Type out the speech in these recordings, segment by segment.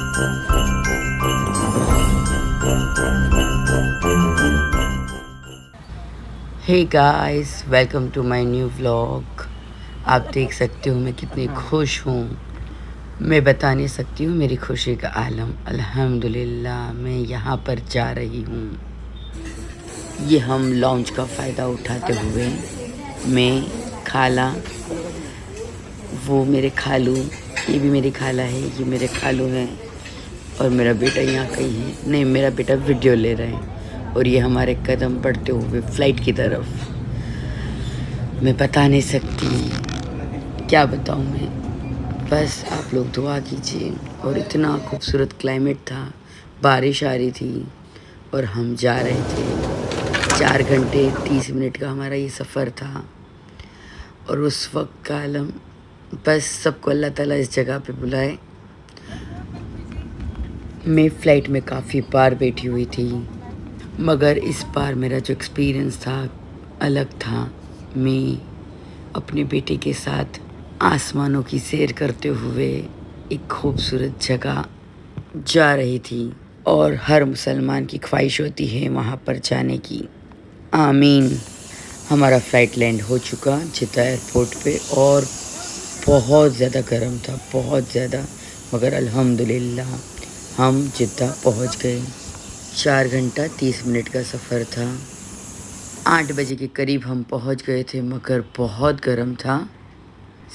Hey guys, welcome to my new vlog. आप देख सकते हो मैं कितनी खुश हूँ। मैं बता नहीं सकती हूँ मेरी खुशी का आलम। अल्हम्दुलिल्लाह मैं यहाँ पर जा रही हूँ। ये हम लॉन्च का फ़ायदा उठाते हुए मैं, खाला, वो मेरे खालू, ये भी मेरी खाला है, ये मेरे खालू हैं और मेरा बेटा यहाँ कहीं है। नहीं, मेरा बेटा वीडियो ले रहा है और ये हमारे कदम बढ़ते हुए फ़्लाइट की तरफ। मैं बता नहीं सकती, क्या बताऊँ मैं। बस आप लोग दुआ कीजिए। और इतना खूबसूरत क्लाइमेट था, बारिश आ रही थी और हम जा रहे थे। 4 घंटे 30 मिनट का हमारा ये सफ़र था और उस वक्त का आलम, बस सबको अल्लाह ताला इस जगह पे बुलाए। मैं फ़्लाइट में काफ़ी बार बैठी हुई थी, मगर इस बार मेरा जो एक्सपीरियंस था अलग था। मैं अपने बेटे के साथ आसमानों की सैर करते हुए एक खूबसूरत जगह जा रही थी और हर मुसलमान की ख्वाहिश होती है वहाँ पर जाने की। आमीन। हमारा फ़्लाइट लैंड हो चुका जिद्दा एयरपोर्ट पे और बहुत ज़्यादा गर्म था, बहुत ज़्यादा, मगर अल्हम्दुलिल्लाह हम जिद्दा पहुँच गए। 4 घंटा 30 मिनट का सफ़र था। 8 बजे के करीब हम पहुँच गए थे, मगर बहुत गर्म था।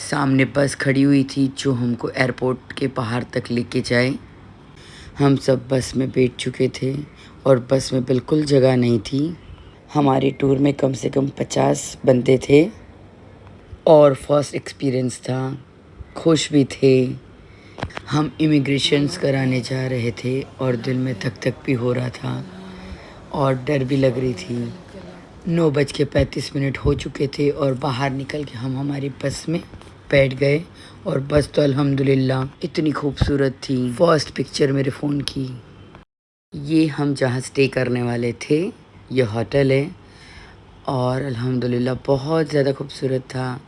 सामने बस खड़ी हुई थी जो हमको एयरपोर्ट के बाहर तक लेके जाए। हम सब बस में बैठ चुके थे और बस में बिल्कुल जगह नहीं थी। हमारे टूर में कम से कम 50 बंदे थे और फर्स्ट एक्सपीरियंस था। खुश भी थे। हम इमिग्रेशंस कराने जा रहे थे और दिल में धक धक भी हो रहा था और डर भी लग रही थी। 9:35 हो चुके थे और बाहर निकल के हम हमारी बस में बैठ गए और बस तो अल्हम्दुलिल्लाह इतनी खूबसूरत थी। फर्स्ट पिक्चर मेरे फ़ोन की। ये हम जहाँ स्टे करने वाले थे, ये होटल है और अल्हम्दुलिल्लाह बहुत ज़्यादा खूबसूरत था।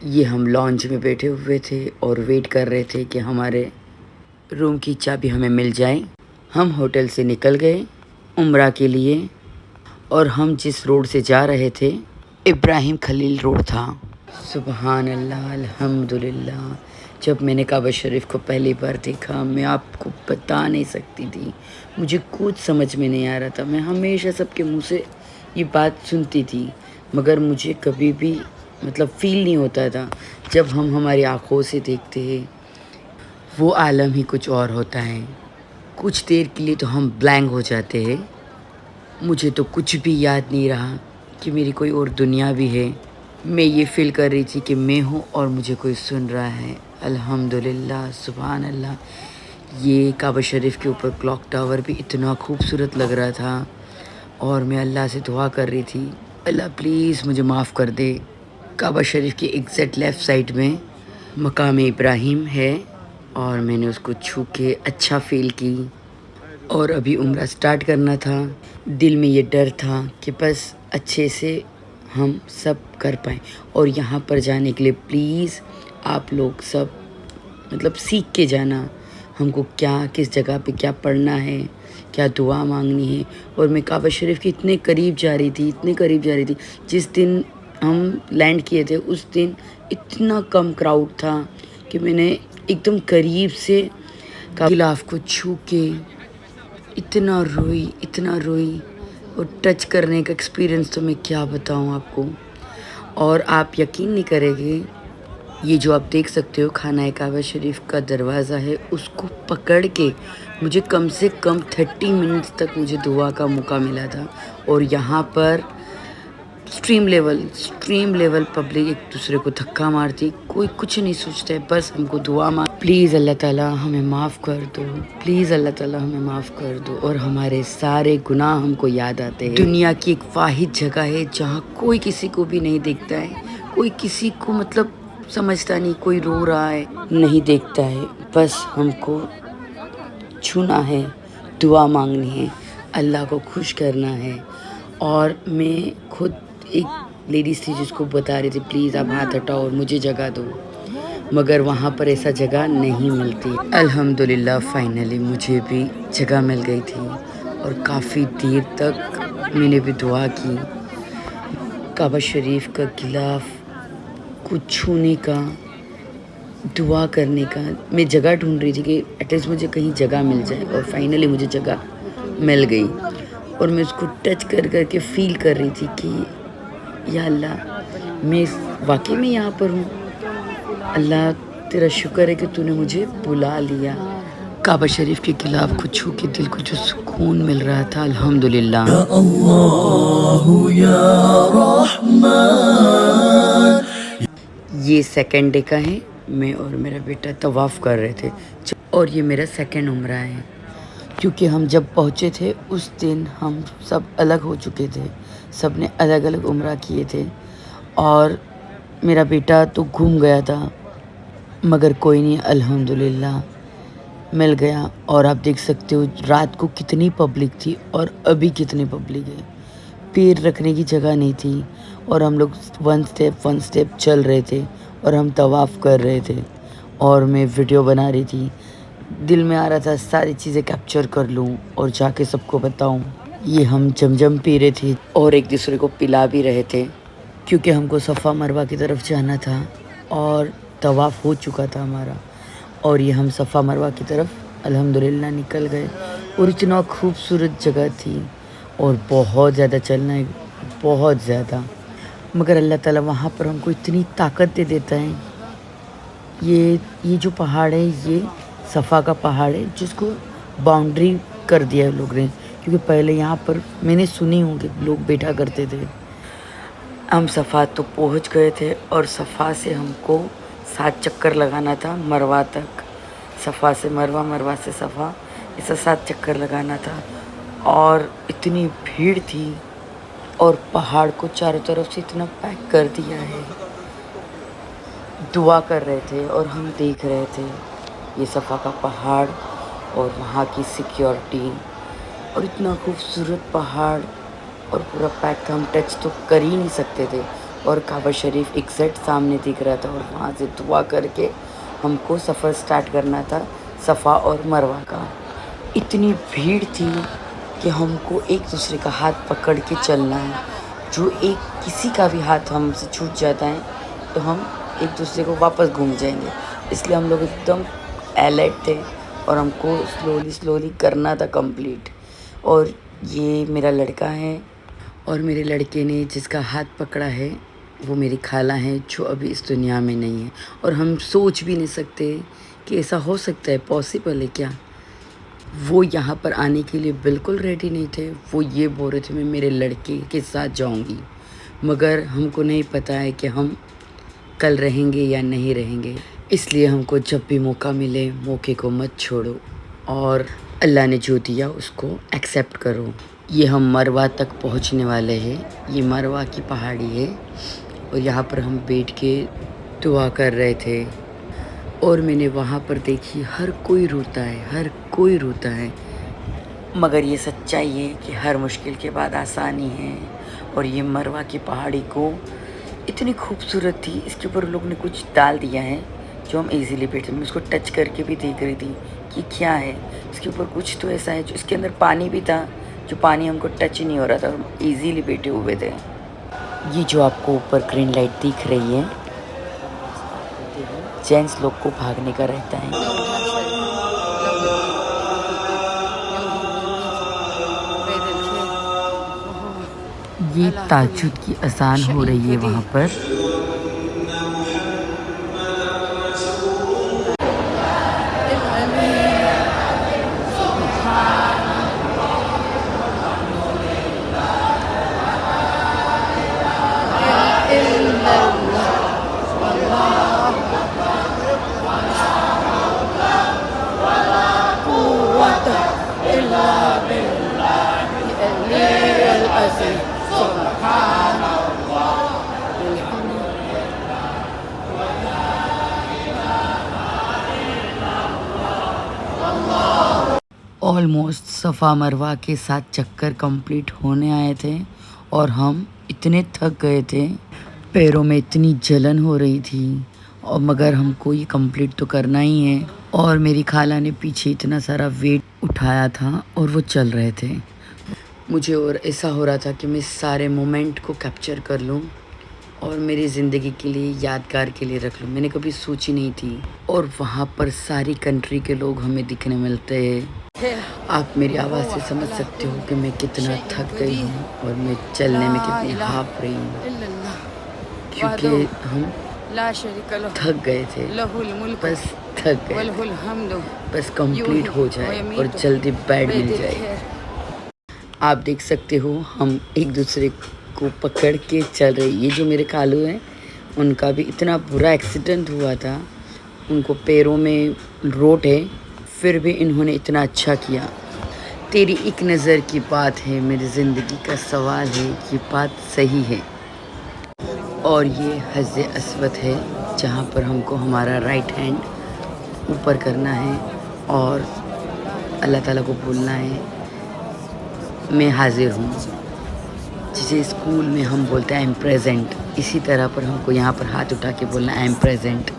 ये हम लॉन्च में बैठे हुए थे और वेट कर रहे थे कि हमारे रूम की चाबी हमें मिल जाए। हम होटल से निकल गए उम्रा के लिए और हम जिस रोड से जा रहे थे इब्राहिम खलील रोड था। सुबहान अल्लाह, अल्हम्दुलिल्लाह। जब मैंने काबा शरीफ को पहली बार देखा, मैं आपको बता नहीं सकती थी। मुझे कुछ समझ में नहीं आ रहा था। मैं हमेशा सबके मुंह से ये बात सुनती थी, मगर मुझे कभी भी मतलब फ़ील नहीं होता था। जब हम हमारी आँखों से देखते हैं, वो आलम ही कुछ और होता है। कुछ देर के लिए तो हम ब्लैंक हो जाते हैं। मुझे तो कुछ भी याद नहीं रहा कि मेरी कोई और दुनिया भी है। मैं ये फ़ील कर रही थी कि मैं हूँ और मुझे कोई सुन रहा है। अल्हम्दुलिल्लाह, सुभान अल्लाह। ये काबा शरीफ के ऊपर क्लॉक टावर भी इतना खूबसूरत लग रहा था और मैं अल्लाह से दुआ कर रही थी, अल्लाह प्लीज़ मुझे माफ़ कर दे। काबा शरीफ के एग्जैक्ट लेफ़्ट साइड में मकाम इब्राहिम है और मैंने उसको छू के अच्छा फ़ील की और अभी उम्रा स्टार्ट करना था। दिल में ये डर था कि बस अच्छे से हम सब कर पाएँ और यहाँ पर जाने के लिए प्लीज़ आप लोग सब मतलब सीख के जाना हमको क्या किस जगह पे क्या पढ़ना है, क्या दुआ मांगनी है। और मैं काबा शरीफ के इतने करीब जा रही थी, इतने करीब जा रही थी। जिस दिन हम लैंड किए थे उस दिन इतना कम क्राउड था कि मैंने एकदम करीब से गिलाफ को छू के इतना रोई और टच करने का एक्सपीरियंस तो मैं क्या बताऊँ आपको। और आप यकीन नहीं करेंगे, ये जो आप देख सकते हो खाना काबा शरीफ का दरवाज़ा है, उसको पकड़ के मुझे कम से कम 30 मिनट्स तक मुझे दुआ का मौका मिला था। और यहाँ पर स्ट्रीम लेवल पब्लिक एक दूसरे को धक्का मारती, कोई कुछ नहीं सोचता है, बस हमको दुआ मांग। प्लीज़ अल्लाह ताला हमें माफ़ कर दो, प्लीज़ अल्लाह ताला हमें माफ़ कर दो और हमारे सारे गुनाह हमको याद आते हैं। दुनिया की एक वाहिद जगह है जहाँ कोई किसी को भी नहीं देखता है, कोई किसी को मतलब समझता नहीं, कोई रो रहा है नहीं देखता है। बस हमको छूना है, दुआ मांगनी है, अल्लाह को खुश करना है। और मैं खुद एक लेडीज़ थी जिसको बता रही थी प्लीज़ आप हाथ हटाओ और मुझे जगह दो, मगर वहाँ पर ऐसा जगह नहीं मिलती। अल्हम्दुलिल्लाह फाइनली मुझे भी जगह मिल गई थी और काफ़ी देर तक मैंने भी दुआ की। काबा शरीफ का गिलाफ को छूने का, दुआ करने का, मैं जगह ढूंढ रही थी कि एटलीस्ट मुझे कहीं जगह मिल जाए और फाइनली मुझे जगह मिल गई और मैं उसको टच कर कर के फ़ील कर रही थी कि या अल्लाह मैं वाकई में यहाँ पर हूँ। अल्लाह तेरा शुक्र है कि तूने मुझे बुला लिया। काबा शरीफ के गिलाफ को छू के दिल को जो सुकून मिल रहा था, अल्हम्दुलिल्लाह। या अल्लाह या रहमान। ये सेकंड डे का है। मैं और मेरा बेटा तवाफ़ कर रहे थे और ये मेरा सेकंड उम्रा है, क्योंकि हम जब पहुँचे थे उस दिन हम सब अलग हो चुके थे, सब ने अलग अलग उम्रा किए थे और मेरा बेटा तो घूम गया था, मगर कोई नहीं, अल्हम्दुलिल्लाह मिल गया। और आप देख सकते हो रात को कितनी पब्लिक थी और अभी कितनी पब्लिक है। पैर रखने की जगह नहीं थी और हम लोग वन स्टेप चल रहे थे और हम तवाफ़ कर रहे थे और मैं वीडियो बना रही थी। दिल में आ रहा था सारी चीज़ें कैप्चर कर लूँ और जाके सबको बताऊँ। ये हम जमजम पी रहे थे और एक दूसरे को पिला भी रहे थे, क्योंकि हमको सफ़ा मरवा की तरफ जाना था और तवाफ़ हो चुका था हमारा और ये हम सफ़ा मरवा की तरफ अल्हम्दुलिल्लाह निकल गए। और इतना खूबसूरत जगह थी और बहुत ज़्यादा चलना है, बहुत ज़्यादा, मगर अल्लाह ताला वहाँ पर हमको इतनी ताकत दे देता है। ये जो पहाड़ है ये सफ़ा का पहाड़ है, जिसको बाउंड्री कर दिया है लोग ने, क्योंकि पहले यहाँ पर मैंने सुनी हूँ कि लोग बैठा करते थे। हम सफ़ा तो पहुँच गए थे और सफ़ा से हमको 7 चक्कर लगाना था मरवा तक। सफ़ा से मरवा, मरवा से सफ़ा, ऐसा 7 चक्कर लगाना था और इतनी भीड़ थी और पहाड़ को चारों तरफ से इतना पैक कर दिया है। दुआ कर रहे थे और हम देख रहे थे ये सफ़ा का पहाड़ और वहाँ की सिक्योरिटी और इतना खूबसूरत पहाड़ और पूरा पैक था, हम टच तो कर ही नहीं सकते थे। और काबा शरीफ एग्जैक्ट सामने दिख रहा था और वहाँ से दुआ करके हमको सफ़र स्टार्ट करना था सफ़ा और मरवा का। इतनी भीड़ थी कि हमको एक दूसरे का हाथ पकड़ के चलना है। जो एक किसी का भी हाथ हमसे छूट जाता है तो हम एक दूसरे को वापस घूम जाएंगे, इसलिए हम लोग एकदम अलर्ट थे और हमको स्लोली करना था कंप्लीट। और ये मेरा लड़का है और मेरे लड़के ने जिसका हाथ पकड़ा है वो मेरी खाला है, जो अभी इस दुनिया में नहीं है। और हम सोच भी नहीं सकते कि ऐसा हो सकता है, पॉसिबल है क्या। वो यहाँ पर आने के लिए बिल्कुल रेडी नहीं थे। वो ये बोल रहे थे मैं मेरे लड़के के साथ जाऊँगी, मगर हमको नहीं पता है कि हम कल रहेंगे या नहीं रहेंगे। इसलिए हमको जब भी मौका मिले मौके को मत छोड़ो और अल्लाह ने जो दिया उसको एक्सेप्ट करो। ये हम मरवा तक पहुंचने वाले हैं। ये मरवा की पहाड़ी है और यहाँ पर हम बैठ के दुआ कर रहे थे और मैंने वहाँ पर देखी हर कोई रोता है, हर कोई रोता है, मगर ये सच्चाई है कि हर मुश्किल के बाद आसानी है। और ये मरवा की पहाड़ी को इतनी खूबसूरत थी, इसके ऊपर लोग ने कुछ डाल दिया है जो हम इजीली बैठे। मैं उसको टच करके भी देख रही थी कि क्या है इसके ऊपर, कुछ तो ऐसा है जो इसके अंदर पानी भी था, जो पानी हमको टच ही नहीं हो रहा था, हम इजीली बैठे हुए थे। ये जो आपको ऊपर ग्रीन लाइट दिख रही है, जेंट्स लोग को भागने का रहता है। ये ताजुद की अजान हो रही है वहाँ पर। ऑलमोस्ट सफ़ा मरवा के 7 चक्कर कंप्लीट होने आए थे और हम इतने थक गए थे, पैरों में इतनी जलन हो रही थी और मगर हमको ये कंप्लीट तो करना ही है। और मेरी खाला ने पीछे इतना सारा वेट उठाया था और वो चल रहे थे। मुझे और ऐसा हो रहा था कि मैं सारे मोमेंट को कैप्चर कर लूँ और मेरी ज़िंदगी के लिए यादगार के लिए रख लूँ। मैंने कभी सोची नहीं थी। और वहाँ पर सारी कंट्री के लोग हमें दिखने मिलते हैं। आप मेरी आवाज़ से समझ सकते हो कि मैं कितना थक गई हूँ और मैं चलने में कितनी हाफ रही हूँ, क्योंकि हम थक गए थे। बस थक गए थे। बस कंप्लीट हो जाए और जल्दी बेड मिल जाए। आप देख सकते हो हम एक दूसरे को पकड़ के चल रहे। ये जो मेरे खालू हैं, उनका भी इतना बुरा एक्सीडेंट हुआ था, उनको पैरों में रोट है, फिर भी इन्होंने इतना अच्छा किया। तेरी एक नज़र की बात है, मेरी ज़िंदगी का सवाल है, ये बात सही है। और ये हज़्ज़े अस्वद है, जहाँ पर हमको हमारा राइट हैंड ऊपर करना है और अल्लाह ताला को बोलना है, मैं हाज़िर हूँ। जिसे स्कूल में हम बोलते हैं आई एम प्रेजेंट, इसी तरह पर हमको यहाँ पर हाथ उठा के बोलना आई एम प्रेजेंट।